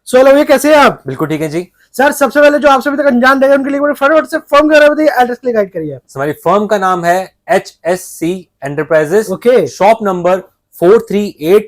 Hello, ये कैसे हैं आप? बिल्कुल ठीक है जी। सर, सबसे पहले जो आप सभी तक अनजान रहेगा उनके लिए फटाफट से फर्म के बारे में एड्रेस के लिए गाइड करिए। हमारी फर्म का नाम है HSC enterprises. Okay. Shop number 438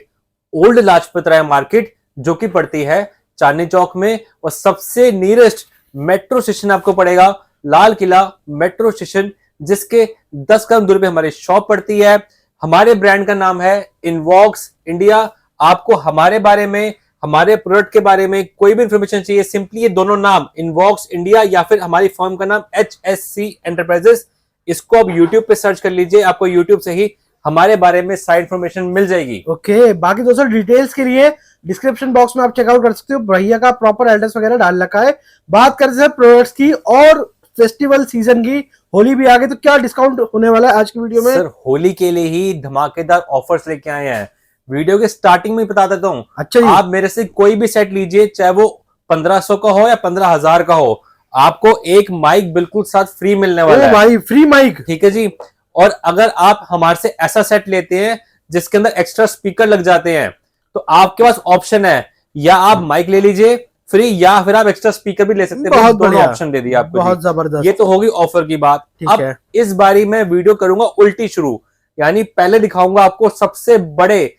old Lajpat Rai market, जो कि पड़ती है चांदनी चौक में। और सबसे नियरेस्ट मेट्रो स्टेशन आपको पड़ेगा लाल किला मेट्रो स्टेशन, जिसके 10 कदम दूरी पे हमारी शॉप पड़ती है। हमारे ब्रांड का नाम है इनवॉक्स इंडिया। आपको हमारे बारे में, हमारे प्रोडक्ट के बारे में कोई भी इंफॉर्मेशन चाहिए, सिंपली ये दोनों नाम इनवॉक्स इंडिया या फिर हमारी फर्म का नाम HSC एंटरप्राइजेस, इसको आप YouTube पे सर्च कर लीजिए। आपको YouTube से ही हमारे बारे में सारी इंफॉर्मेशन मिल जाएगी। ओके, बाकी दोस्तों डिटेल्स के लिए डिस्क्रिप्शन बॉक्स में आप चेकआउट कर सकते हो। भैया का प्रॉपर एड्रेस वगैरह डाल रखा है। बात करते हैं प्रोडक्ट्स की और फेस्टिवल सीजन की। होली भी आ गई, तो क्या डिस्काउंट होने वाला है आज की वीडियो में? सर, होली के लिए ही धमाकेदार ऑफर्स लेके आए हैं। वीडियो के स्टार्टिंग में बता देता हूँ। अच्छा जी। आप मेरे से कोई भी सेट लीजिए, चाहे वो 1500 का हो या 15,000 का हो, आपको एक माइक बिल्कुल साथ फ्री मिलने वाला है। भाई, फ्री माइक? ठीक है जी। और अगर आप हमारे से ऐसा सेट लेते हैं जिसके अंदर एक्स्ट्रा स्पीकर लग जाते हैं, तो आपके पास ऑप्शन है, या आप माइक ले लीजिए फ्री, या फिर आप एक्स्ट्रा स्पीकर भी ले सकते हैं। बहुत दोनों ऑप्शन दे दिए आपको। बहुत जबरदस्त। ये तो होगी ऑफर की बात। अब इस बारी मैं वीडियो करूंगा उल्टी शुरू, यानी पहले दिखाऊंगा आपको सबसे बड़े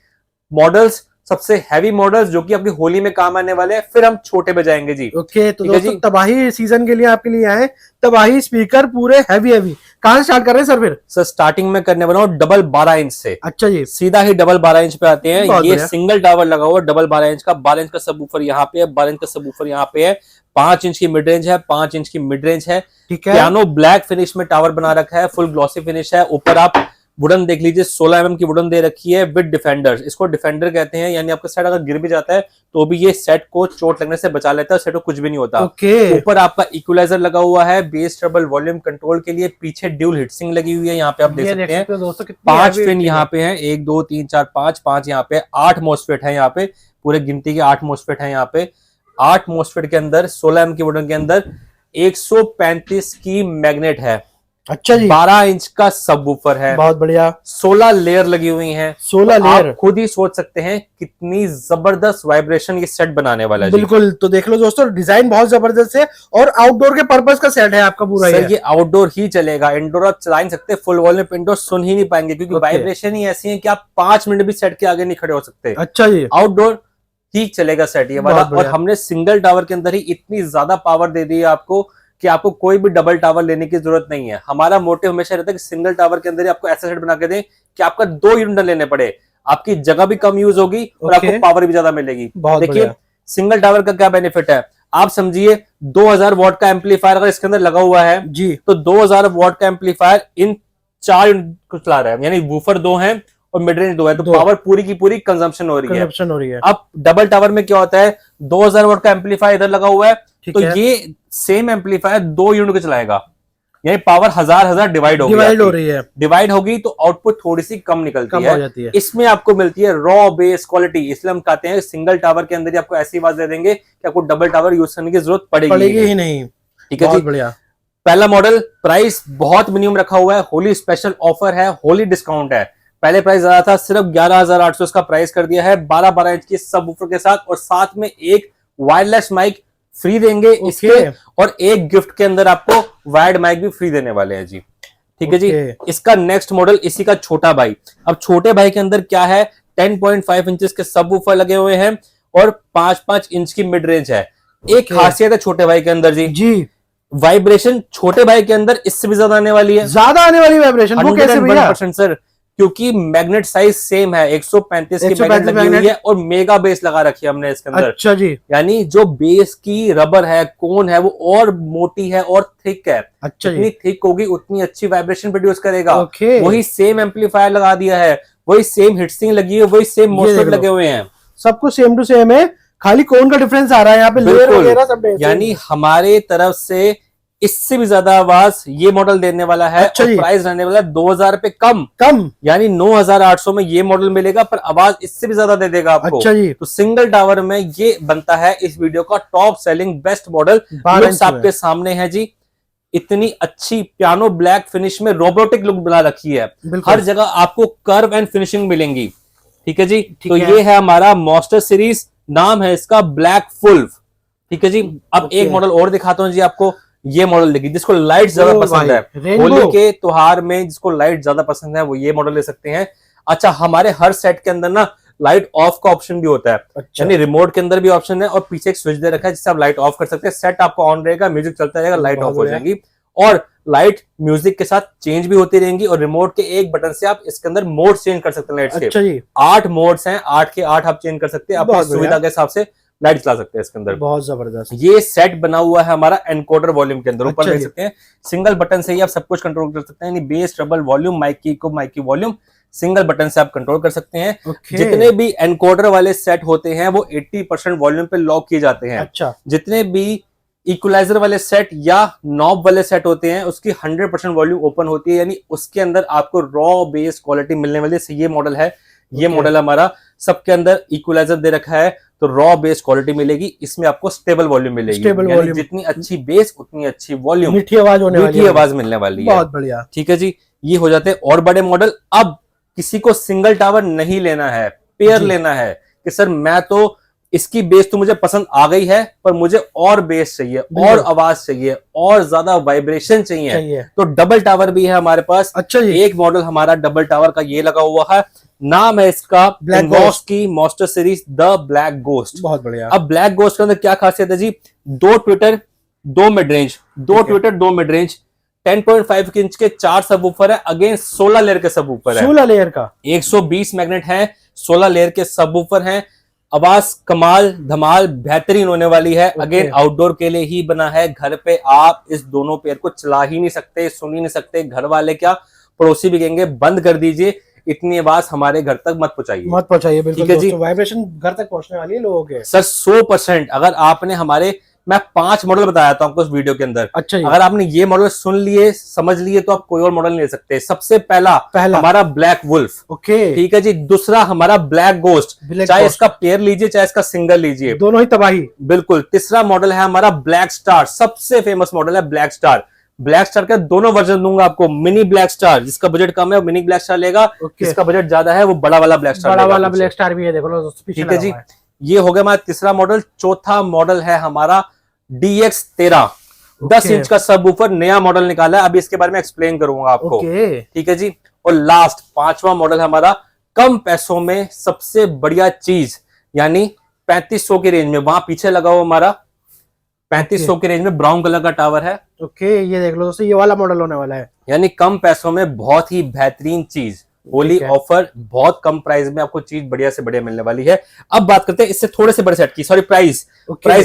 मॉडल्स, सबसे हैवी मॉडल्स जो कि आपकी होली में काम आने वाले हैं, फिर हम छोटे पे जाएंगे जी। ओके, तो दोस्तों तबाही सीजन के लिए आपके लिए आए, तबाही स्पीकर पूरे हैवी। कहां से स्टार्ट कर रहे हैं सर? फिर सर स्टार्टिंग में करने वाला हूं डबल 12 इंच से। अच्छा जी। सीधा ही डबल 12 इंच पे आते हैं। ये सिंगल टावर लगा हुआ डबल 12 इंच का। 12 इंच का सबवूफर यहाँ पे है, 12 इंच का सबवूफर यहाँ पे है, 5 इंच की मिड रेंज है, 5 इंच की मिड रेंज है। ठीक है। पियानो ब्लैक फिनिश में टावर बना रखा है, फुल ग्लॉसी फिनिश है। ऊपर आप वुडन देख लीजिए, 16 mm की वुडन दे रखी है विद डिफेंडर। इसको डिफेंडर कहते हैं, यानी आपका सेट अगर गिर भी जाता है तो भी ये सेट को चोट लगने से बचा लेता है, सेट को कुछ भी नहीं होता। ऊपर आपका इक्वलाइजर लगा हुआ है बेस ट्रबल वॉल्यूम कंट्रोल के लिए। पीछे ड्यूल हिटसिंग लगी हुई है, यहाँ पे आप देख सकते हैं। 5 पिन यहाँ पे है, 1 2 3 4 5 यहाँ पे 8 मोस्फेट है। यहाँ पे पूरे गिनती के 8 मोस्फेट है। यहाँ पे 8 मोस्फेट के अंदर 16 mm की वुडन के अंदर 135 की मैग्नेट है। अच्छा जी। 12 इंच का सबवूफर है। बहुत बढ़िया। 16 लेयर लगी हुई हैं। 16 लेयर। आप खुद ही सोच सकते हैं कितनी जबरदस्त वाइब्रेशन ये सेट बनाने वाला है। बिल्कुल, तो देख लो दोस्तों, डिजाइन बहुत जबरदस्त है और आउटडोर के पर्पस का सेट है आपका पूरा। सर ये आउटडोर ही चलेगा, इंडोर आप चला नहीं सकते। फुल वॉल्यूम पे इंडोर सुन ही नहीं पाएंगे, क्योंकि वाइब्रेशन ही ऐसी है कि आप 5 मिनट भी सेट के आगे नहीं खड़े हो सकते। अच्छा जी। आउटडोर ही चलेगा सेट ये वाला। और हमने सिंगल टावर के अंदर ही इतनी ज्यादा पावर दे दी है आपको कि आपको कोई भी डबल टावर लेने की जरूरत नहीं है। हमारा मोटिव हमेशा रहता है कि सिंगल टावर के अंदर ही आपको ऐसा सेट बना के दें कि आपका 2 यूनिट लेने पड़े, आपकी जगह भी कम यूज होगी और आपको पावर भी ज्यादा मिलेगी। देखिए सिंगल टावर का क्या बेनिफिट है, आप समझिए 2000 वॉट का एम्पलीफायर अगर इसके अंदर लगा हुआ है जी, तो 2000 वॉट का एम्पलीफायर इन 4 यूनिट को चला रहा है, यानी वूफर 2 है और मिड रेंज 2 है, तो पावर पूरी की पूरी कंजम्पशन हो रही है। अब डबल टावर में क्या होता है, 2000 वॉट का एम्पलीफायर इधर लगा हुआ है, तो ये सेम एम्पलीफायर 2 यूनिट को चलाएगा, यानी पावर हजार डिवाइड हो रही है। डिवाइड होगी तो आउटपुट थोड़ी सी कम निकलती है। इसमें आपको मिलती है रॉ बेस क्वालिटी। इसलिए हम कहते हैं सिंगल टावर के अंदर ही आपको ऐसी आवाज दे देंगे कि आपको डबल टावर यूज करने की जरूरत पड़ेगी ही नहीं। ठीक है जी, बढ़िया। पहला मॉडल, प्राइस बहुत मिनिमम रखा हुआ है, होली स्पेशल ऑफर है, होली डिस्काउंट है। पहले प्राइस ज्यादा था, सिर्फ 11,800 इसका प्राइस कर दिया है 12 इंच की सबवूफर के साथ, और साथ में एक वायरलेस माइक फ्री देंगे इसके, और एक गिफ्ट के अंदर आपको वायर्ड माइक भी फ्री देने वाले हैं जी। ठीक है जी। इसका नेक्स्ट मॉडल इसी का छोटा भाई। अब छोटे भाई के अंदर क्या है, 10.5 इंचेस के सबवूफर लगे हुए हैं और 5-5 इंच की मिड रेंज है। एक खासियत है छोटे भाई के अंदर जी, वाइब्रेशन छोटे भाई के अंदर इससे भी ज्यादा आने वाली है। ज्यादा आने वाली वाइब्रेशन, वो कैसे भैया? सर क्योंकि मैग्नेट साइज सेम है, 135 की मैग्नेट लगी हुई है और मेगा बेस लगा रखी है हमने इसके अंदर। अच्छा जी। यानी जो बेस की रबर है, कोन है, वो और मोटी है और थिक है। अच्छा, जितनी थिक होगी उतनी अच्छी वाइब्रेशन प्रोड्यूस करेगा। वही सेम एम्पलीफायर लगा दिया है, वही सेम हिटसिंग लगी है, वही सेम मोस्फेट लगे हुए हैं, सब कुछ सेम टू सेम है, खाली कोन का डिफरेंस आ रहा है यहाँ पे, लेयर वगैरह सब। यानी हमारे तरफ से इससे भी ज्यादा आवाज ये मॉडल देने वाला है। अच्छा, और प्राइस रहने वाला है 2000 पे कम, यानी 9800 में ये मॉडल मिलेगा, पर आवाज इससे भी ज्यादा दे देगा आपको। अच्छा जी। तो सिंगल टावर में ये बनता है इस वीडियो का टॉप सेलिंग बेस्ट मॉडल। आपके सामने है जी। इतनी अच्छी पियानो ब्लैक फिनिश में रोबोटिक लुक बना रखी है, हर जगह आपको कर्व एंड फिनिशिंग मिलेंगी। ठीक है जी। तो ये है हमारा मॉन्स्टर सीरीज नाम है इसका ब्लैक वुल्फ। ठीक है जी। अब Okay. एक मॉडल और दिखाता हूँ जी आपको। ये मॉडल देखिए, जिसको लाइट ज्यादा ओ पसंद है, भाई, होली रेनबो। के त्योहार में जिसको लाइट ज्यादा पसंद है वो ये मॉडल ले सकते हैं। अच्छा, हमारे हर सेट के अंदर ना लाइट ऑफ का ऑप्शन भी होता है। अच्छा, यानी रिमोट के अंदर भी ऑप्शन है और पीछे एक स्विच दे रखा है जिससे आप लाइट ऑफ कर सकते हैं। सेट आपका ऑन रहेगा, म्यूजिक चलता रहेगा, लाइट बहुत ऑफ हो बढ़िया। जाएगी और लाइट म्यूजिक के साथ चेंज भी होती रहेंगी। और रिमोट के एक बटन से आप इसके अंदर मोड चेंज कर सकते हैं लाइट्स के। अच्छा जी, 8 मोड्स हैं, 8 के 8 आप चेंज कर सकते हैं, अपनी बहुत बढ़िया। सुविधा के हिसाब से लाइट चला सकते हैं इसके अंदर। बहुत जबरदस्त। ये सेट बना हुआ है हमारा एनकोडर वॉल्यूम के अंदर। ऊपर अच्छा देख जी। सकते हैं सिंगल बटन से ही आप सब कुछ कंट्रोल कर सकते हैं। यानी बेस, ट्रबल, वॉल्यूम, माइक की वॉल्यूम सिंगल बटन से आप कंट्रोल कर सकते हैं। ओके। जितने भी एनकोडर वाले सेट होते हैं वो 80% वॉल्यूम पे लॉक किए जाते हैं। अच्छा, जितने भी इक्वलाइजर वाले सेट या नॉब वाले सेट होते हैं उसकी 100% वॉल्यूम ओपन होती है। यानी उसके अंदर आपको रॉ बेस क्वालिटी मिलने वाली है। ये मॉडल है, ये Okay. मॉडल हमारा सबके अंदर इक्वलाइजर दे रखा है तो रॉ बेस क्वालिटी मिलेगी। इसमें आपको स्टेबल वॉल्यूम मिलेगी। Stable यानी volume। जितनी अच्छी बेस उतनी अच्छी वॉल्यूम, मीठी आवाज होने वाली मीठी है। आवाज मिलने वाली है। बहुत बढ़िया। ठीक है जी। ये हो जाते हैं और बड़े मॉडल। अब किसी को सिंगल टावर नहीं लेना है, पेयर जी। लेना है कि सर मैं तो इसकी बेस तो मुझे पसंद आ गई है पर मुझे और बेस चाहिए, बिल्कुल। और आवाज चाहिए, और ज्यादा वाइब्रेशन चाहिए, चाहिए। तो डबल टावर भी है हमारे पास। अच्छा जी। एक मॉडल हमारा डबल टावर का ये लगा हुआ है, नाम है इसका Black Ingos की monster series the black ghost. बहुत बढ़िया। अब ब्लैक गोस्ट के अंदर क्या खासियत है जी? 2 Twitter, 2 mid range, 2 Twitter, 2 mid range, 10.5 inch के 4 सबवूफर है, अगेन 16 लेयर के सबवूफर है, 16 लेयर का। 120 मैग्नेट है, 16 लेयर के सबवूफर हैं। आवाज कमाल धमाल बेहतरीन होने वाली है। Okay. अगेन आउटडोर के लिए ही बना है। घर पे आप इस दोनों पेयर को चला ही नहीं सकते, सुन ही नहीं सकते। घर वाले क्या, पड़ोसी भी कहेंगे बंद कर दीजिए, इतनी आवाज हमारे घर तक मत पहुंचाइए। मत पहुंचाइए, बिल्कुल ठीक है जी। दोस्तों, वाइब्रेशन घर तक पहुंचने वाली है लोगों के। सर 100% अगर आपने हमारे, मैं 5 मॉडल बताया था आपको इस वीडियो के अंदर, अच्छा जी। अगर आपने ये मॉडल सुन लिए, समझ लिए, तो आप कोई और मॉडल नहीं ले सकते। सबसे पहला हमारा ब्लैक वुल्फ। ओके। ठीक है जी। दूसरा हमारा ब्लैक गोस्ट, Black चाहे Ghost। इसका पेयर लीजिए चाहे इसका सिंगल लीजिए, दोनों ही तबाही। बिल्कुल। तीसरा मॉडल है हमारा ब्लैक स्टार, सबसे फेमस मॉडल है ब्लैक स्टार। ब्लैक स्टार के दोनों वर्जन दूंगा आपको, मिनी ब्लैक स्टार जिसका बजट कम है वो मिनी ब्लैक स्टार लेगा, ओके। जिसका बजट ज्यादा है वो बड़ा वाला ब्लैक स्टार बड़ा लेगा वाला पीछे। ब्लैक स्टार भी है, देखो लो दोस्तों, पीछे ठीक है लगा जी। हुआ है। ये हो गया हमारा तीसरा मॉडल। चौथा मॉडल है हमारा DX13, 10 ओके। इंच का सबवूफर, नया मॉडल निकाला है, अभी इसके बारे में एक्सप्लेन करूंगा आपको। ओके। ठीक है जी। और लास्ट 5वां मॉडल हमारा कम पैसों में सबसे बढ़िया चीज, यानी 3500 की रेंज में, वहां पीछे लगा हुआ हमारा 3500 की रेंज में ब्राउन कलर का टावर है। ओके, ये देख लो दोस्तों, ये वाला मॉडल होने वाला है। यानी कम पैसों में बहुत ही बेहतरीन चीज, होली ठीक है। ऑफर, बहुत कम प्राइस में आपको चीज बढ़िया से बढ़िया मिलने वाली है। अब बात करते हैं इससे थोड़े से बड़े सेट की, सॉरी प्राइस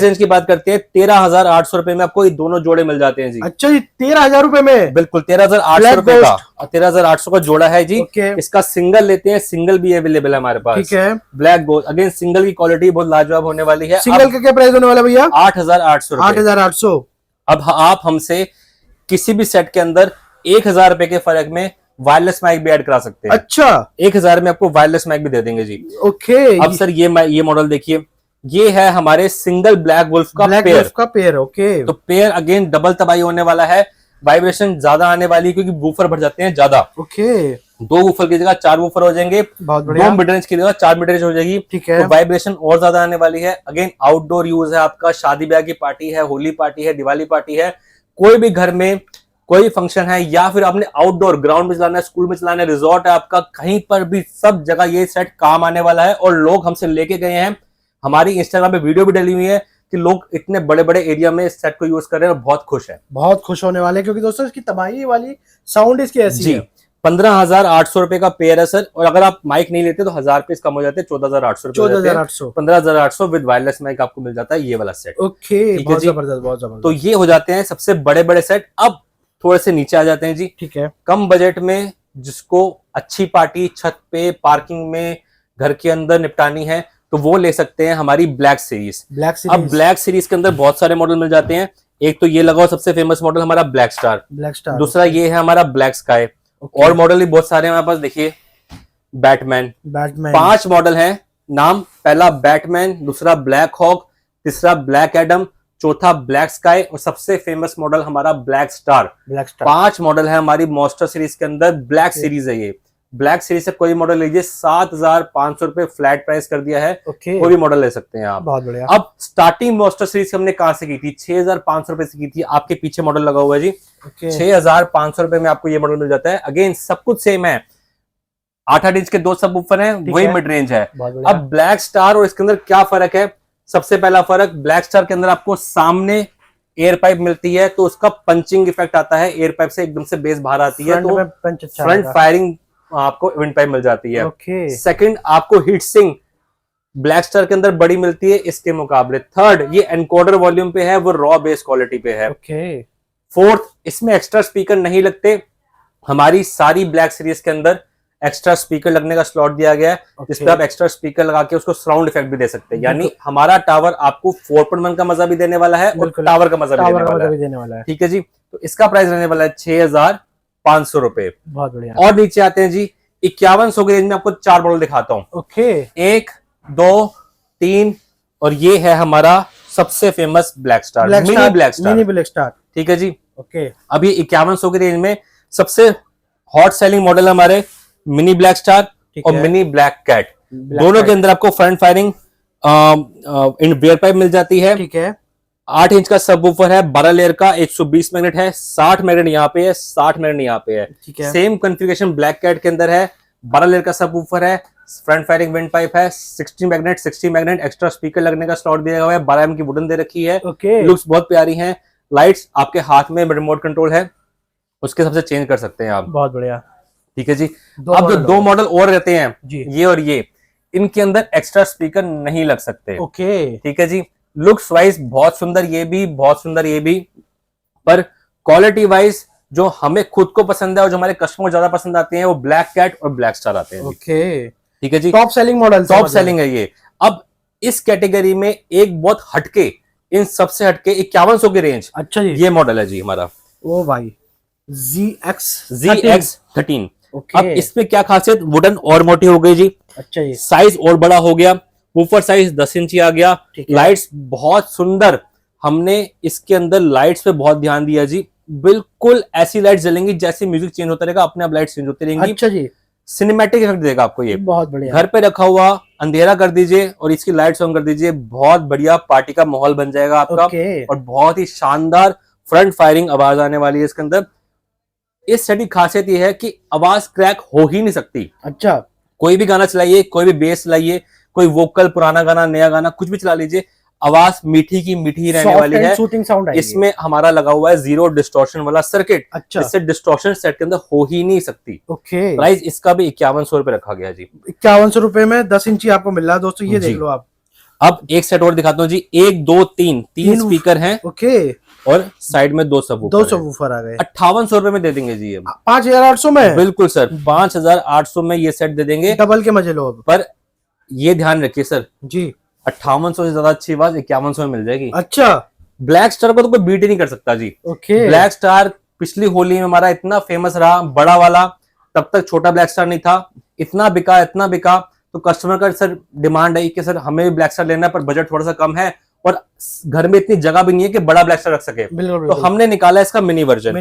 रेंज की बात करते हैं। 13,800 रुपए में आपको ये दोनों जोड़े मिल जाते हैं जी। अच्छा जी, 13,000 रुपए में। बिल्कुल 13,800 रुपए का, 13,800 का जोड़ा है जी। ओके। इसका सिंगल लेते हैं, सिंगल भी अवेलेबल है हमारे पास। ठीक है। ब्लैक गोल्ड, अगेन सिंगल की क्वालिटी बहुत लाजवाब होने वाली है। सिंगल का क्या प्राइस होने वाला भैया? 8,800 रुपए। 8,800। अब आप हमसे किसी भी सेट के अंदर 1,000 रुपए के फर्क में वायरलेस माइक भी ऐड करा सकते हैं। अच्छा। 1,000 में आपको वायरलेस माइक भी दे देंगे जी। ओके। अब सर ये मॉडल देखिए, ये है हमारे सिंगल ब्लैक वुल्फ का ब्लैक पेयर। वुल्फ का पेयर। ओके। तो पेयर अगेन डबल तबाही होने वाला है, वाइब्रेशन ज्यादा आने वाली है क्योंकि वूफर बढ़ जाते हैं ज्यादा। ओके। 2 वूफर की जगह 4 वूफर हो जाएंगे, बहुत बढ़िया। 2 मिड रेंज की जगह 4 मिड रेंज हो जाएगी। ठीक है। तो वाइब्रेशन और ज्यादा आने वाली है। अगेन आउटडोर यूज है आपका, शादी ब्याह की पार्टी है, होली पार्टी है, दिवाली पार्टी है, कोई भी घर में कोई फंक्शन है, या फिर आपने आउटडोर ग्राउंड में चलाना है, स्कूल में चलाना है, रिजॉर्ट है आपका, कहीं पर भी सब जगह ये सेट काम आने वाला है। और लोग हमसे लेके गए हैं, हमारी इंस्टाग्राम पे वीडियो भी डली हुई है कि लोग इतने बड़े बड़े एरिया में इस सेट को यूज कर रहे हैं और बहुत खुश है। बहुत खुश होने वाले हैं, क्योंकि दोस्तों इसकी तबाही वाली साउंड इसकी ऐसी जी। है। 15,800 रुपए का पेयर है सर। और अगर आप माइक नहीं लेते तो 1,000 रुपए कम हो जाते हैं, 14,800 रुपए 14,800। 15,800 विद वायरलेस माइक आपको मिल जाता है ये वाला सेट। ओके। ठीक है बहुत जी। जबरदस्त, बहुत तो जबरदस्त। ये हो जाते हैं सबसे बड़े बड़े सेट। अब थोड़े से नीचे आ जाते हैं जी। ठीक है। कम बजट में जिसको अच्छी पार्टी छत पे, पार्किंग में, घर के अंदर निपटानी है तो वो ले सकते हैं हमारी ब्लैक सीरीज। ब्लैक अब सीरीज। ब्लैक सीरीज के अंदर बहुत सारे मॉडल मिल जाते हैं। एक तो ये लगा हुआ सबसे फेमस मॉडल हमारा ब्लैक स्टार, ब्लैक स्टार। दूसरा ये है हमारा ब्लैक स्काई, और मॉडल भी बहुत सारे हैं हमारे पास। देखिए बैटमैन, बैटमैन। 5 मॉडल हैं। नाम पहला बैटमैन, दूसरा ब्लैक हॉक, तीसरा ब्लैक एडम, चौथा ब्लैक स्काई और सबसे फेमस मॉडल हमारा black star. Black star. 5 model है हमारी मॉन्स्टर सीरीज के अंदर। ब्लैक सीरीज है ये, ब्लैक सीरीज से कोई मॉडल लीजिए, 7,500 रुपए फ्लैट प्राइस कर दिया है। ओके, कोई भी मॉडल ले सकते हैं आप। बहुत बढ़िया। अब स्टार्टिंग मॉन्स्टर सीरीज हमने कहां से की थी? 6,500 रुपए से की थी। आपके पीछे मॉडल लगा हुआ है जी। ओके, 6,500 रुपए में आपको ये मॉडल मिल जाता है। अगेन सब कुछ सेम है, 8 इंच के 2 सबवूफर हैं, वही मिड रेंज है। अब ब्लैक स्टार और इसके अंदर क्या फर्क है? सबसे पहला फर्क, ब्लैक स्टार के अंदर आपको सामने एयर पाइप मिलती है, तो उसका पंचिंग इफेक्ट आता है, एयर पाइप से एकदम से बेस बाहर आती है, तो फ्रंट फायरिंग आपको विंड पाइप मिल जाती है। सेकंड, आपको हीट सिंक ब्लैक स्टार के अंदर बड़ी मिलती है इसके मुकाबले। थर्ड, ये एनकोडर वॉल्यूम पे है, वो रॉ बेस क्वालिटी पे है। फोर्थ, इसमें एक्स्ट्रा स्पीकर नहीं लगते। हमारी सारी ब्लैक सीरीज के अंदर एक्स्ट्रा स्पीकर लगने का स्लॉट दिया गया है, जिसपे आप एक्स्ट्रा स्पीकर लगा के उसको साउंड इफेक्ट भी दे सकते हैं। यानी हमारा टावर आपको 4.1 का मजा भी देने वाला है और टावर का मजा भी देने वाला है। ठीक है जी। तो इसका प्राइस रहने वाला है 6,500 रुपए। बहुत बढ़िया। और नीचे आते हैं जी, 5100 के रेंज में आपको 4 मॉडल दिखाता हूँ। ओके, 1, 2, 3 और ये है हमारा सबसे famous black star, mini black star. ठीक है जी। ओके, अब ये 5100 की रेंज में सबसे हॉट सेलिंग मॉडल हमारे मिनी ब्लैक स्टार और मिनी ब्लैक कैट। दोनों के अंदर आपको front firing in rear pipe मिल जाती है। ठीक है। 8 इंच का सबवूफर है, 12 लेयर का, 120 मैग्नेट है, 60 मैग्नेट यहाँ पे है, 60 मैग्नेट यहाँ पे है। सेम कॉन्फ़िगरेशन ब्लैक कैट के अंदर है, 12 लेयर का सबवूफर है, फ्रंट फायरिंग विंड पाइप है, 60 मैग्नेट, एक्स्ट्रा स्पीकर लगने का स्लॉट दिया हुआ है, 12 एम की वुडन दे रखी है। लुक्स बहुत प्यारी है। लाइट्स आपके हाथ में रिमोट कंट्रोल है, उसके सबसे चेंज कर सकते हैं आप। बहुत बढ़िया। ठीक है जी। अब जो 2 मॉडल और रहते हैं जी, ये और ये, इनके अंदर एक्स्ट्रा स्पीकर नहीं लग सकते। ओके, ठीक है जी। लुक्स वाइज बहुत सुंदर ये भी, बहुत सुंदर ये भी, पर क्वालिटी वाइज जो हमें खुद को पसंद है और जो हमारे कस्टमर को ज्यादा पसंद आते हैं वो ब्लैक कैट और ब्लैक स्टार आते हैं। ओके, ठीक है जी। Top selling model, top selling है ये। अब इस कैटेगरी में एक बहुत हटके, इन सबसे हटके 5100 की रेंज, अच्छा जी, ये मॉडल है जी हमारा। ओ भाई, ZX13। अब इसमें क्या खासियत, वुडन और मोटी हो गई जी। अच्छा जी, साइज और बड़ा हो गया, वूफर साइज 10 इंची आ गया, लाइट्स बहुत सुंदर। हमने इसके अंदर लाइट्स पे बहुत ध्यान दिया जी, बिल्कुल ऐसी लाइट जलेंगी जैसे म्यूजिक चेंज होता रहेगा, अपने आप लाइट चेंज होती रहेंगी। अच्छा जी, सिनेमैटिक इफेक्ट देगा आपको ये। बहुत बढ़िया। घर पे रखा हुआ अंधेरा कर दीजिए और इसकी लाइट्स ऑन कर दीजिए, बहुत बढ़िया पार्टी का माहौल बन जाएगा आपका। और बहुत ही शानदार फ्रंट फायरिंग आवाज आने वाली है इसके अंदर। इस सेट की खासियत यह है कि आवाज क्रैक हो ही नहीं सकती। अच्छा, कोई भी गाना चलाइए, कोई भी बेस चलाइए, कोई वोकल, पुराना गाना, नया गाना, कुछ भी चला लीजिए, आवाज मीठी की मीठी ही रहने वाली है। साउंड इसमें हमारा लगा हुआ है 0 डिस्टॉर्शन वाला सर्किट। अच्छा, इससे डिस्टॉर्शन सेट के अंदर हो ही नहीं सकती। ओके, प्राइस इसका भी 5100 रुपए रखा गया जी। 5100 रुपए में 10 इंची आपको मिल रहा है दोस्तों, ये देख लो आप। अब एक सेट और दिखाता हूँ जी। 1, 2, 3 स्पीकर हैं। ओके, और साइड में 2 सबवूफर आ गए। 5800 रुपए में दे देंगे जी। 5800 में? बिल्कुल सर, 5800 में ये सेट दे देंगे। डबल के मजे लो। पर ये ध्यान रखिए सर जी, 5800 से ज्यादा अच्छी आवाज 5100 में मिल जाएगी। अच्छा, ब्लैक स्टार को तो कोई बीट ही नहीं कर सकता जी। ओके, ब्लैक स्टार पिछली होली में हमारा इतना फेमस रहा, बड़ा वाला, तब तक छोटा ब्लैक स्टार नहीं था, इतना बिका, तो कस्टमर का सर डिमांड है कि सर हमें भी ब्लैक स्टार लेना है, पर बजट थोड़ा सा कम है और घर में इतनी जगह भी नहीं है कि बड़ा ब्लैक स्टार रख सके। तो हमने निकाला इसका मिनी वर्जन।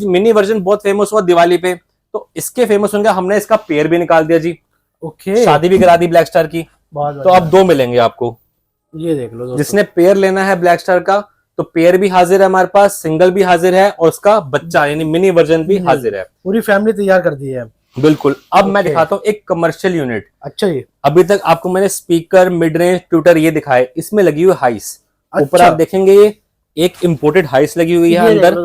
मिनी वर्जन बहुत फेमस हुआ दिवाली पे, तो इसके फेमस होंगे, हमने इसका पेयर भी निकाल दिया जी। ओके, शादी भी करा दी ब्लैक स्टार की। तो अब 2 मिलेंगे आपको, ये देख लो। जिसने पेयर लेना है ब्लैक स्टार का, तो पेयर भी हाजिर है हमारे पास, सिंगल भी हाजिर है और उसका बच्चा यानी मिनी वर्जन भी हाजिर है। पूरी फैमिली तैयार कर दी है। बिल्कुल। अब मैं दिखाता हूँ एक कमर्शियल यूनिट। अच्छा जी, अभी तक आपको मैंने स्पीकर, मिड रेंज, ट्यूटर ये दिखाए, इसमें लगी हुई हाइस। ऊपर आप देखेंगे ये एक इंपोर्टेड हाइस लगी हुई है अंदर,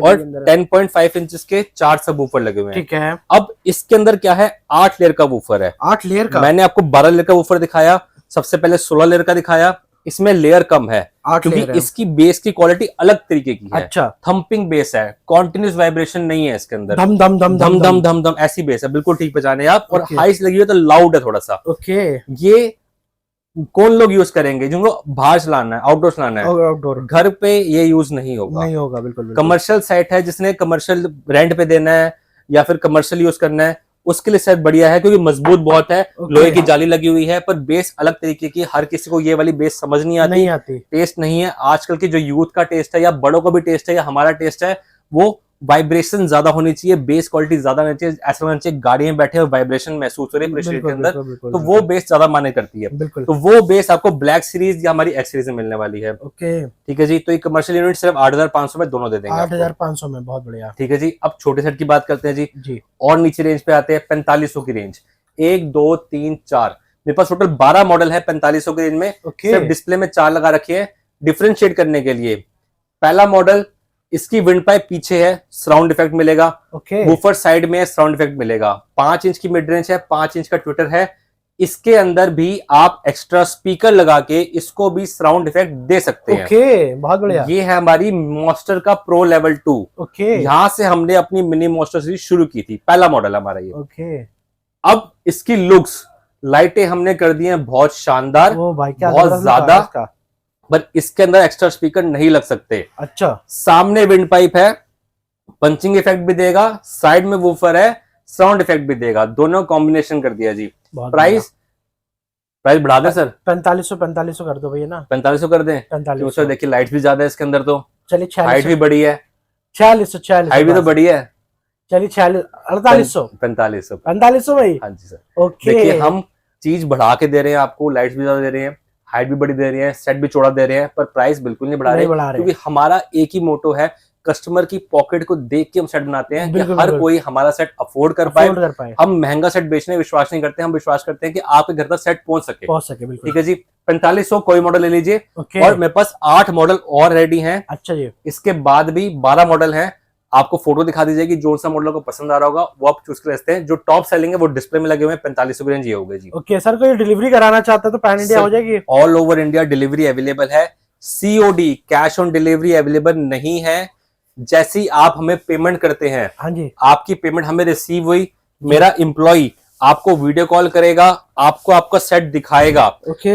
और 10.5 इंचेस के 4 सबवूफर लगे हुए हैं। ठीक है। अब इसके अंदर क्या है, 8 लेयर का वूफर है। 8 लेयर का? मैंने आपको 12 लेयर का वूफर दिखाया, सबसे पहले 16 लेयर का दिखाया। इसमें लेयर कम है क्योंकि इसकी बेस की क्वालिटी अलग तरीके की है। अच्छा, थंपिंग बेस है, कॉन्टिन्यूस वाइब्रेशन नहीं है इसके अंदर, धम धम धम धम धम धम धम ऐसी बेस है। बिल्कुल ठीक पहचाने आप। और हाइस लगी हुई है तो लाउड है थोड़ा सा। ओके, ये कौन लोग यूज करेंगे? जिनको बाहर चलाना है, आउटडोर चलाना है, आउटडोर, घर पे ये यूज नहीं होगा। बिल्कुल। कमर्शियल साइट है, जिसने कमर्शियल रेंट पे देना है या फिर कमर्शियल यूज करना है, उसके लिए सेट बढ़िया है क्योंकि मजबूत बहुत है। लोहे की जाली लगी हुई है, पर बेस अलग तरीके की। हर किसी को ये वाली बेस समझ नहीं आती। टेस्ट नहीं है। आजकल की जो यूथ का टेस्ट है या बड़ों का भी टेस्ट है या हमारा टेस्ट है, वो वाइब्रेशन ज्यादा होनी चाहिए, बेस क्वालिटी ज्यादा होनी चाहिए, ऐसा होना चाहिए गाड़ी में बैठे और वाइब्रेशन महसूस हो रही है पूरे शरीर के अंदर, तो वो बेस ज्यादा माने करती है। तो वो बेस आपको ब्लैक सीरीज या हमारी एक्स सीरीज में मिलने वाली है। ओके, ठीक है जी। तो ये कमर्शियल यूनिट सिर्फ 8,500 में दोनों दे देंगे। 8,500 में, बहुत बढ़िया। ठीक है जी। अब छोटे सेट की बात करते हैं जी। और नीचे रेंज पे आते हैं 4500 की रेंज। 1 2 3 4 मेरे पास टोटल 12 मॉडल है 4500 की रेंज में। सिर्फ डिस्प्ले में 4 लगा रखी है डिफरेंशिएट करने के लिए। पहला मॉडल, इसकी विंड पाइप पीछे है, साउंड इफेक्ट मिलेगा। वूफर साइड में साउंड इफेक्ट मिलेगा। 5 इंच की मिड रेंज है, 5 इंच का ट्विटर है। इसके अंदर भी आप एक्स्ट्रा स्पीकर लगा के इसको भी साउंड इफेक्ट दे सकते हैं। ओके, बहुत बढ़िया। ये है हमारी मॉन्स्टर का प्रो लेवल 2। ओके, यहां से हमने अपनी मिनी मॉन्स्टर सीरीज शुरू की थी, पहला मॉडल हमारा ये। ओके, अब इसकी लुक्स, लाइटें हमने कर दी हैं बहुत शानदार, ओ भाई क्या बहुत ज्यादा, पर इसके अंदर एक्स्ट्रा स्पीकर नहीं लग सकते। अच्छा, सामने विंड पाइप है, पंचिंग इफेक्ट भी देगा, साइड में वूफर है, साउंड इफेक्ट भी देगा, दोनों कॉम्बिनेशन कर दिया जी। प्राइस बढ़ा दें सर? 4500 कर दो भैया ना। 4500 कर दें? 4500। देखिए लाइट भी ज्यादा है इसके अंदर, तो चलिए हाइट भी बड़ी है, 4600 हाइट भी तो बड़ी है। चलिए 4800 4500 भाई। हाँ जी सर। ओके, देखिए हम चीज बढ़ा के दे रहे हैं आपको, लाइट्स भी ज्यादा दे रहे हैं, हाइट भी बड़ी दे रही है, सेट भी चौड़ा दे रहे हैं, पर प्राइस बिल्कुल नहीं बढ़ा रहे, क्योंकि हमारा एक ही मोटो है, कस्टमर की पॉकेट को देख के हम सेट बनाते हैं कि हर कोई हमारा सेट अफोर्ड कर पाए। हम महंगा सेट बेचने विश्वास नहीं करते, हम विश्वास करते हैं कि आपके घर तक सेट पहुंच सके। ठीक है जी। 4500 कोई मॉडल ले लीजिए। और मेरे पास 8 मॉडल और रेडी हैं। अच्छा जी। इसके बाद भी 12 मॉडल हैं। आपको फोटो दिखा दी जाएगी, जो सा मॉडल को पसंद आ रहा होगा वो आप चूज कर सकते हैं। जो टॉप सेलिंग है वो डिस्प्ले में लगे हुए हैं, 4500 की रेंज ये होगी जी। ओके सर, कोई डिलीवरी कराना चाहता है तो पैन इंडिया हो जाएगी? All over India delivery available है। COD, cash on delivery available नहीं है। जैसी आप हमें पेमेंट करते हैं, हाँ जी, आपकी पेमेंट हमें रिसीव हुई, मेरा एम्प्लॉय आपको वीडियो कॉल करेगा, आपको आपका सेट दिखाएगा।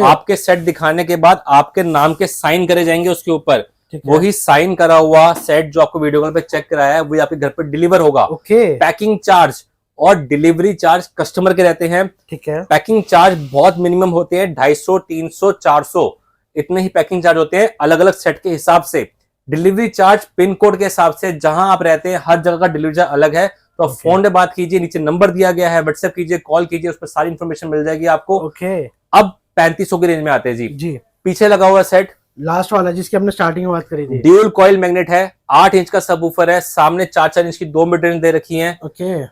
आपके सेट दिखाने के बाद आपके नाम के साइन करे जाएंगे उसके ऊपर, वही साइन करा हुआ सेट जो आपको वीडियो कॉल पे चेक कराया है वही आपके घर पे डिलीवर होगा। पैकिंग चार्ज और डिलीवरी चार्ज कस्टमर के रहते हैं। ठीक है। पैकिंग चार्ज बहुत मिनिमम होते हैं, 250, 300, 400 इतने ही पैकिंग चार्ज होते हैं, अलग अलग सेट के हिसाब से। डिलीवरी चार्ज पिन कोड के हिसाब से, जहां आप रहते हैं हर जगह का डिलीवरी चार्ज अलग है। तो आप फोन में बात कीजिए, नीचे नंबर दिया गया है, व्हाट्सएप कीजिए, कॉल कीजिए, उस पर सारी इन्फॉर्मेशन मिल जाएगी आपको। अब 3500 की रेंज में आते हैं जी। पीछे लगा हुआ सेट, लास्ट वाला जिसकी हमने स्टार्टिंग में बात करी थी, ड्यूल कॉइल मैग्नेट है, 8 इंच का सबवूफर है, सामने 4-4 इंच की 2 मिड रेंज दे रखी है।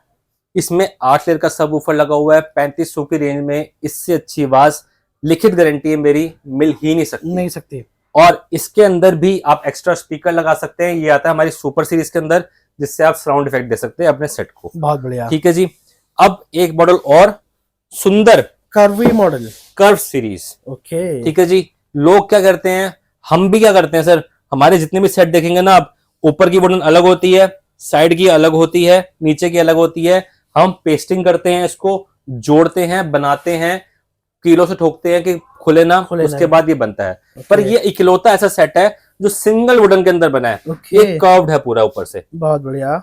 इसमें 8 लेयर का सबवूफर लगा हुआ है। 3500 की रेंज में इससे अच्छी आवाज, लिखित गारंटी है मेरी, मिल ही नहीं सकती। और इसके अंदर भी आप एक्स्ट्रा स्पीकर लगा सकते हैं। ये आता है हमारी सुपर सीरीज के अंदर, जिससे आप साउंड इफेक्ट दे सकते हैं अपने सेट को। बहुत बढ़िया। ठीक है जी। अब एक मॉडल और, सुंदर curvy model, curve series. Okay. ठीक है जी। लोग क्या करते हैं, हम भी क्या करते हैं सर, हमारे जितने भी सेट देखेंगे ना आप, ऊपर की बटन अलग होती है, साइड की अलग होती है, नीचे की अलग होती है। हम पेस्टिंग करते हैं, इसको जोड़ते हैं, बनाते हैं, कीलों से ठोकते हैं कि खुले ना, उसके बाद ये बनता है। पर ये इकलौता ऐसा सेट है जो सिंगल वुडन के अंदर बना है। ये कर्व्ड है पूरा ऊपर से। बहुत बढ़िया।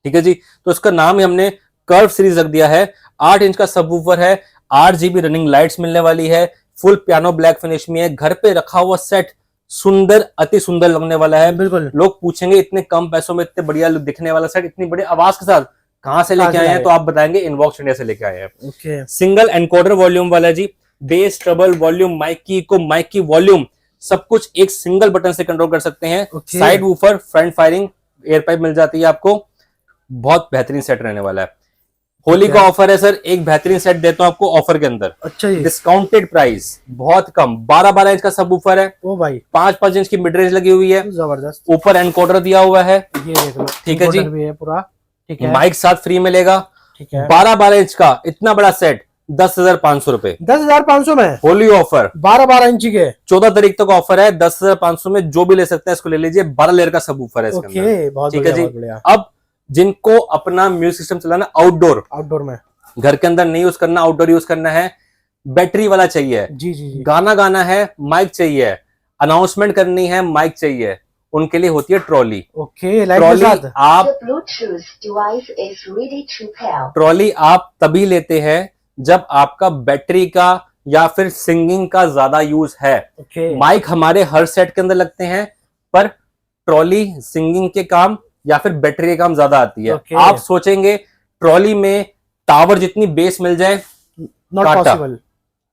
ठीक है जी। तो इसका नाम ही हमने कर्व सीरीज रख दिया है। 8 इंच का सबवूफर है, 8 GB रनिंग लाइट्स मिलने वाली है, फुल पियानो ब्लैक फिनिश में है। घर पे रखा हुआ सेट सुंदर, अति सुंदर लगने वाला है। बिल्कुल। लोग पूछेंगे इतने कम पैसों में इतने बढ़िया दिखने वाला सेट, इतनी बड़ी आवाज के साथ कहां से लेके आए हैं, तो आप बताएंगे इनबॉक्स इंडिया से लेके आए हैं। सिंगल एनकोडर वॉल्यूम वाला जी, बेस, ट्रबल, वॉल्यूम, माइक की इको, माइक की वॉल्यूम, सब कुछ एक सिंगल बटन से कंट्रोल कर सकते हैं। Side woofer, front firing, air pipe मिल जाती है आपको। बहुत बेहतरीन सेट रहने वाला है। होली का ऑफर है सर, एक बेहतरीन सेट देता हूं आपको ऑफर के अंदर। अच्छा जी। डिस्काउंटेड प्राइस, बहुत कम, 12-12 इंच का सबवूफर है। ओ भाई, 5-5 इंच की मिड रेंज लगी हुई है, जबरदस्त। ऊपर एनकोडर दिया हुआ है, ये देख लो। ठीक है जी, भी है पूरा। ठीक है। माइक साथ फ्री मिलेगा। ठीक है। 12-12 इंच का इतना बड़ा सेट 10,500 रुपए। 10,500 में होली ऑफर, 12-12 इंच के 14 तारीख तक ऑफर है। 10,500 में जो भी ले सकते हैं इसको ले लीजिए। 12 लेयर का सबवूफर है इसके अंदर। ठीक है जी। अब जिनको अपना म्यूजिक सिस्टम चलाना आउटडोर में, घर के अंदर नहीं यूज करना, आउटडोर यूज करना है, बैटरी वाला चाहिए जी, गाना गाना है, माइक चाहिए, अनाउंसमेंट करनी है, माइक चाहिए, उनके लिए होती है ट्रॉली। ट्रॉली आप ट्रॉली आप तभी लेते हैं जब आपका बैटरी का या फिर सिंगिंग का ज्यादा यूज है। माइक हमारे हर सेट के अंदर लगते हैं, पर ट्रॉली सिंगिंग के काम, या फिर बैटरी का काम ज्यादा आती है। Okay. आप सोचेंगे ट्रॉली में टावर जितनी बेस मिल जाए, नॉट टाटा। पॉसिबल,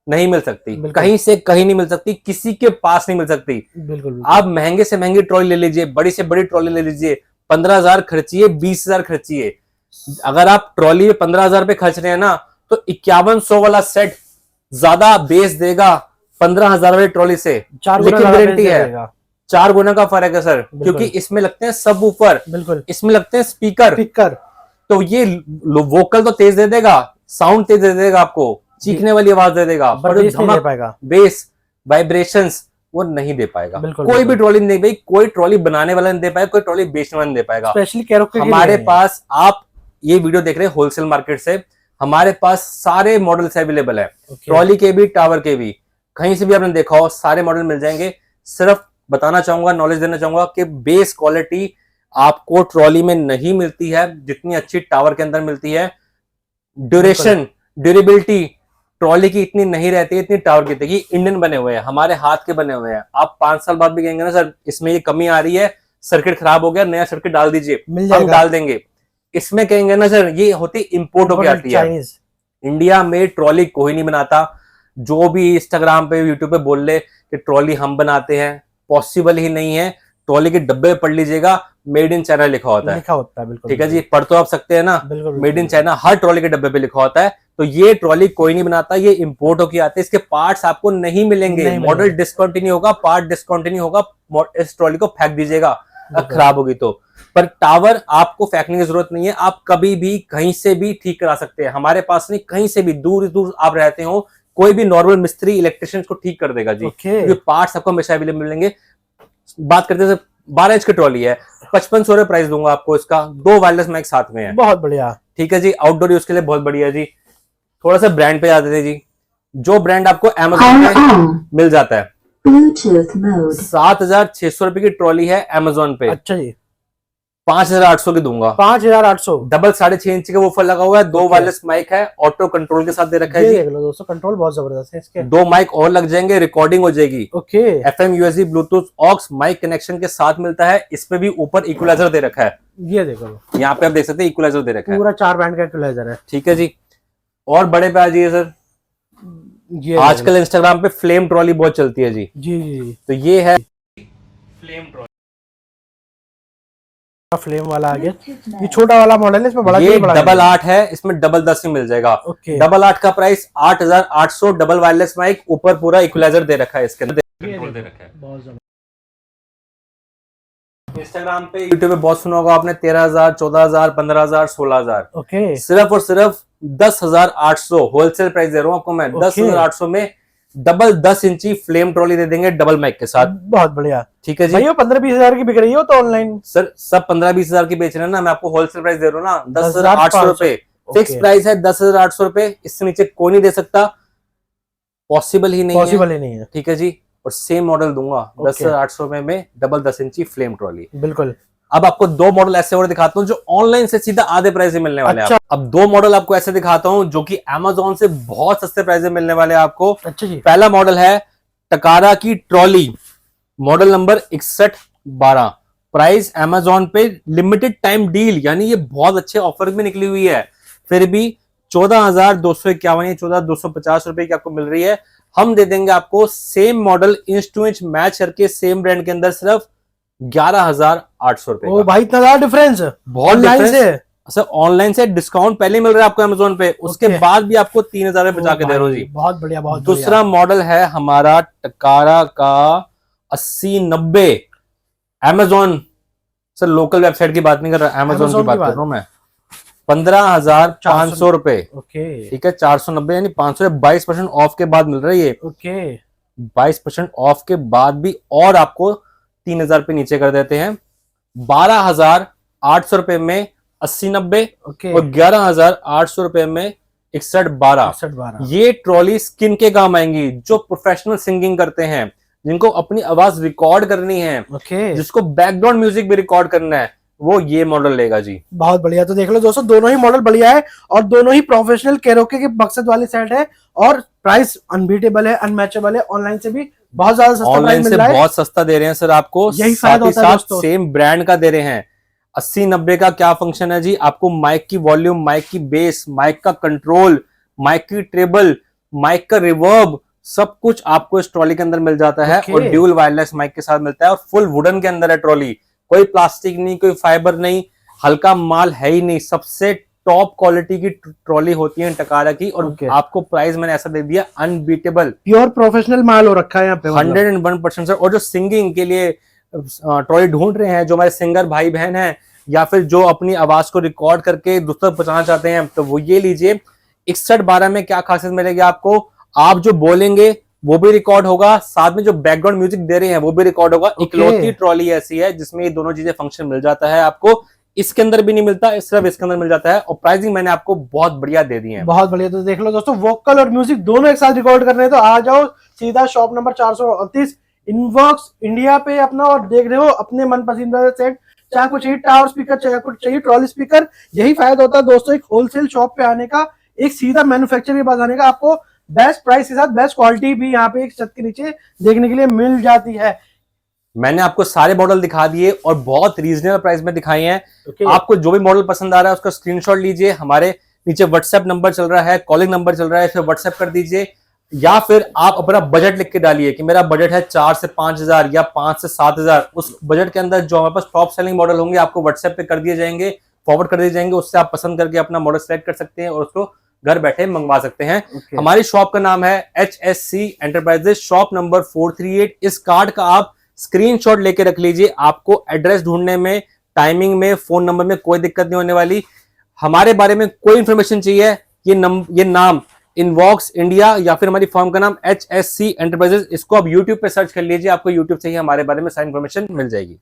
नहीं मिल सकती, बिल्कुल। कहीं से कहीं नहीं मिल सकती, किसी के पास नहीं मिल सकती। बिल्कुल। आप महंगे से महंगी ट्रॉली ले लीजिए, बड़ी से बड़ी ट्रॉली ले लीजिए, 15,000 खर्चिए, 20,000 खर्चिए, अगर आप ट्रॉली में 15,000 रुपए खर्च रहे हैं ना, तो 5100 वाला सेट ज्यादा बेस देगा 15,000 वाली ट्रॉली से। 4 गुना लेकिन ज्यादा गारंटी बेस है देगा। 4 गुना का फर्क है सर, बिल्कुल। क्योंकि इसमें लगते हैं सब ऊपर, बिल्कुल, इसमें लगते हैं स्पीकर। स्पीकर, तो ये वोकल तो तेज दे देगा, साउंड तेज दे देगा, आपको चीखने वाली आवाज दे देगा, पर जो बेस नहीं दे पाएगा, बेस वाइब्रेशंस वो नहीं दे पाएगा। बिल्कुल, कोई भी बिल्कुल। ट्रॉली नहीं, भाई कोई ट्रॉली बनाने वाला नहीं दे पाएगा, कोई ट्रॉली बेचने वाला नहीं दे पाएगा। स्पेशली कैरोके के हमारे लिए पास, आप ये वीडियो देख रहे हैं होलसेल मार्केट से, हमारे पास सारे मॉडल्स अवेलेबल है, ट्रॉली के भी, टावर के भी, कहीं से भी आपने देखा हो सारे मॉडल मिल जाएंगे। सिर्फ बताना चाहूंगा, नॉलेज देना चाहूंगा कि बेस क्वालिटी आपको ट्रॉली में नहीं मिलती है जितनी अच्छी टावर के अंदर मिलती है। ड्यूरेशन, ड्यूरेबिलिटी ट्रॉली की इतनी नहीं रहती है, इतनी टावर की। देखिए इंडियन बने हुए हैं, हमारे हाथ के बने हुए हैं। आप 5 साल बाद भी कहेंगे ना सर इसमें ये कमी आ रही है, सर्किट खराब हो गया, नया सर्किट डाल दीजिए, हम डाल देंगे। इसमें कहेंगे ना सर ये होती इंपोर्ट होकर आती है, इंडिया में ट्रॉली कोई नहीं बनाता। जो भी इंस्टाग्राम पे, यूट्यूब पे बोल ले कि ट्रॉली हम बनाते हैं, पॉसिबल ही नहीं है। ट्रॉली के डब्बे पढ़ लीजिएगा, मेड इन चाइना लिखा होता है, बिल्कुल। ठीक है जी, पढ़ तो आप सकते हैं ना, made in China her trolley के डब्बे पे लिखा होता है। तो ये ट्रॉली कोई नहीं बनाता, ये इंपोर्ट होकर आते हैं, इसके पार्ट्स आपको नहीं मिलेंगे, मॉडल डिस्कंटिन्यू होगा, पार्ट डिस्कंटिन्यू होगा, इस ट्रॉली को फेंक दीजिएगा खराब होगी तो। पर टावर आपको फेंकने की जरूरत नहीं है, आप कभी भी कहीं से भी ठीक करा सकते हैं। हमारे पास नहीं, कहीं से भी दूर दूर आप रहते हो, कोई भी नॉर्मल मिस्त्री, इलेक्ट्रिशियन को ठीक कर देगा जी, क्योंकि पार्ट्स आपको हमेशा अवेलेबल मिलेंगे। बात करते हैं 12 इंच की ट्रॉली है, 5500 रुपए प्राइस दूंगा आपको इसका, 2 वायरलेस माइक साथ में है, बहुत बढ़िया, ठीक है जी। आउटडोर यूज के लिए बहुत बढ़िया जी। थोड़ा सा ब्रांड पे आते थे जी, जो ब्रांड आपको Amazon पे मिल जाता है, ब्लूटूथ मोड, 7,600 रुपए की ट्रॉली है Amazon पे। अच्छा जी, 5,800 की दूंगा, 5,800। डबल 6.5 इंच का वूफर लगा हुआ है, 2 वायरलेस माइक है, ऑटो कंट्रोल के साथ दे रखा है जी। देख लो दोस्तों, कंट्रोल बहुत जबरदस्त है इसके। 2 माइक और लग जाएंगे, रिकॉर्डिंग हो जाएगी। Okay, FM, USB, bluetooth, aux mic connection के साथ मिलता है। इसमें भी ऊपर इक्वलाइजर दे रखा है, ये देखो यहाँ पे आप देख सकते हैं इक्वलाइजर दे रखा है, पूरा 4 बैंड का इक्वलाइजर है, ठीक है जी। और बड़े पे आ जाइए सर, ये आजकल इंस्टाग्राम पे फ्लेम ट्रॉली बहुत चलती है जी, जी, तो ये है फ्लेम ट्रॉली, फ्लेम वाला आ गया। ये छोटा वाला मॉडल है, इसमें बड़ा ये बड़ा डबल 8 है, इसमें डबल 10 में मिल जाएगा। ओके, डबल 8 का प्राइस 8,800, डबल वायरलेस माइक, ऊपर पूरा इक्वलाइजर दे रखा है, इसके अंदर कंट्रोल दे रखा है। बहुत जबरदस्त। इंस्टाग्राम पे, यूट्यूब पे बहुत सुना होगा आपने 13,000, 14,000, 15,000, 16,000। ओके, सिर्फ और सिर्फ 10,800 होलसेल प्राइस दे रहा हूँ आपको मैं। 10,800 में डबल 10 इंची फ्लेम ट्रॉली दे देंगे डबल माइक के साथ, बहुत बढ़िया। ठीक है जी। भाई वो 15-20 हजार की बिक रही हो तो ऑनलाइन सर सब 15-20 हजार की बेच रहे हैं ना, मैं आपको होलसेल प्राइस दे रहा हूँ ना, 10,800 रुपए फिक्स प्राइस है, 10,800 रुपए, इससे नीचे कोई नहीं दे सकता, पॉसिबल ही नहीं है, पॉसिबल ही नहीं है, ठीक है जी। और सेम मॉडल दूंगा 10,800 रुपए में, डबल 10 इंची फ्लेम ट्रॉली। बिल्कुल। अब आपको 2 मॉडल ऐसे और दिखाता हूँ जो ऑनलाइन से सीधा आधे प्राइस में मिलने वाले हैं। अब 2 मॉडल आपको ऐसे दिखाता हूँ जो कि Amazon से बहुत सस्ते प्राइस में मिलने वाले हैं आपको। अच्छा जी, पहला मॉडल है टकारा की trolley, model number 6112, price Amazon पे लिमिटेड टाइम डील, यानी ये बहुत अच्छे ऑफर में निकली हुई है, फिर भी 14,251 या 14,250 रुपए की आपको मिल रही है। हम दे देंगे आपको same model inch to inch match करके सेम ब्रांड के अंदर सिर्फ 11,800 रुपए। ओ भाई इतना ज्यादा डिफरेंस, बहुत डिफरेंस है सर। ऑनलाइन से डिस्काउंट पहले मिल रहा है आपको Amazon पे, उसके बाद भी आपको 3,000 रुपए बचा के दे रहा हूँ जी। बहुत बढ़िया, बहुत दूसरा मॉडल है हमारा टकारा का 8090, Amazon सर लोकल वेबसाइट की बात नहीं कर रहा, Amazon की बात कर रहा हूँ मैं। 15,500 रुपए, ओके, ठीक है, 490 यानी 500, 22% ऑफ के बाद मिल रही है। ओके, 22% ऑफ के बाद भी और आपको 3,000 रुपए नीचे कर देते हैं, 12,800 रुपए में 8090 और 11,800 रुपए में 6112। ये ट्रॉली स्किन के काम आएंगी जो प्रोफेशनल सिंगिंग करते हैं, जिनको अपनी आवाज रिकॉर्ड करनी है, जिसको बैकग्राउंड म्यूजिक भी रिकॉर्ड करना है, वो ये मॉडल लेगा जी। बहुत बढ़िया। तो देख लो दोस्तों, दोनों ही मॉडल बढ़िया है और दोनों ही प्रोफेशनल कैरोके के मकसद वाली सेट है और प्राइस अनबीटेबल है, अनमैचेबल है। ऑनलाइन से भी बहुत ज्यादा सस्ता ऑनलाइन से बहुत सस्ता दे रहे हैं सर आपको, यही फायदा होता है दोस्तों, सेम ब्रांड का दे रहे हैं। 80-90 का क्या फंक्शन है जी, आपको माइक की वॉल्यूम, माइक की बेस, माइक का कंट्रोल, माइक की ट्रेबल, माइक का रिवर्ब, सब कुछ आपको इस ट्रॉली के अंदर मिल जाता है। Okay. और ड्यूल वायरलेस माइक के साथ मिलता है, और फुल वुडन के अंदर है ट्रॉली, कोई प्लास्टिक नहीं, कोई फाइबर नहीं, हल्का माल है ही नहीं, सबसे टॉप क्वालिटी की ट्रॉली होती है टकारा की। और Okay. आपको प्राइस मैंने ऐसा दे दिया, अनबीटेबल, प्योर प्रोफेशनल माल हो रखा है यहाँ पे, 101% सर। और जो सिंगिंग के लिए ट्रॉली ढूंढ रहे हैं, जो हमारे सिंगर भाई बहन हैं, या फिर जो अपनी आवाज को रिकॉर्ड करके दूसरों तक पहुंचाना चाहते हैं, तो वो ये लीजिए। 6112 में क्या खासियत मिलेगी आपको, आप जो बोलेंगे वो भी रिकॉर्ड होगा, साथ में जो बैकग्राउंड म्यूजिक दे रहे हैं वो भी रिकॉर्ड होगा। इकलौती ट्रॉली ऐसी है जिसमें ये दोनों चीजें फंक्शन मिल जाता है आपको, इसके अंदर भी नहीं मिलता, सिर्फ इसके अंदर मिल जाता है। और प्राइसिंग मैंने आपको बहुत बढ़िया दे दी है, बहुत बढ़िया। तो देख लो दोस्तों, वोकल और म्यूजिक दोनों एक साथ रिकॉर्ड कर रहे हैं, तो आ जाओ सीधा शॉप नंबर 438 इनवॉक्स इंडिया पे अपना, और देख रहे हो अपने मन पसंदीदा सेट, चाहे कुछ चाहिए टावर स्पीकर, चाहे कुछ चाहिए ट्रॉली स्पीकर। यही फायदा होता है दोस्तों एक होलसेल शॉप पे आने का, एक सीधा मैन्युफैक्चरर के पास आने का। आपको बेस्ट प्राइस के साथ बेस्ट क्वालिटी भी यहाँ पे एक छत के नीचे देखने के लिए मिल जाती है। मैंने आपको सारे मॉडल दिखा दिए और बहुत रीजनेबल प्राइस में दिखाए हैं। आपको जो भी मॉडल पसंद आ रहा है उसका स्क्रीनशॉट लीजिए, हमारे नीचे व्हाट्सएप नंबर चल रहा है, कॉलिंग नंबर चल रहा है, फिर व्हाट्सएप कर दीजिए, या फिर आप अपना बजट लिख के डालिए कि मेरा बजट है 4 से 5,000 या 5 से 7,000। उस बजट के अंदर जो हमारे पास टॉप सेलिंग मॉडल होंगे आपको व्हाट्सएप पे कर दिए जाएंगे, फॉरवर्ड कर दिए जाएंगे, उससे आप पसंद करके अपना मॉडल सेलेक्ट कर सकते हैं और उसको घर बैठे मंगवा सकते हैं। हमारी शॉप का नाम है HSC एंटरप्राइजेस, शॉप नंबर 438। इस कार्ड का आप स्क्रीनशॉट लेके रख लीजिए, आपको एड्रेस ढूंढने में, टाइमिंग में, फोन नंबर में कोई दिक्कत नहीं होने वाली। हमारे बारे में कोई इंफॉर्मेशन चाहिए, ये नाम इनवॉक्स इंडिया या फिर हमारी फर्म का नाम HSC एंटरप्राइजेस, इसको आप यूट्यूब पे सर्च कर लीजिए, आपको यूट्यूब से ही हमारे बारे में सारी इंफॉर्मेशन मिल जाएगी।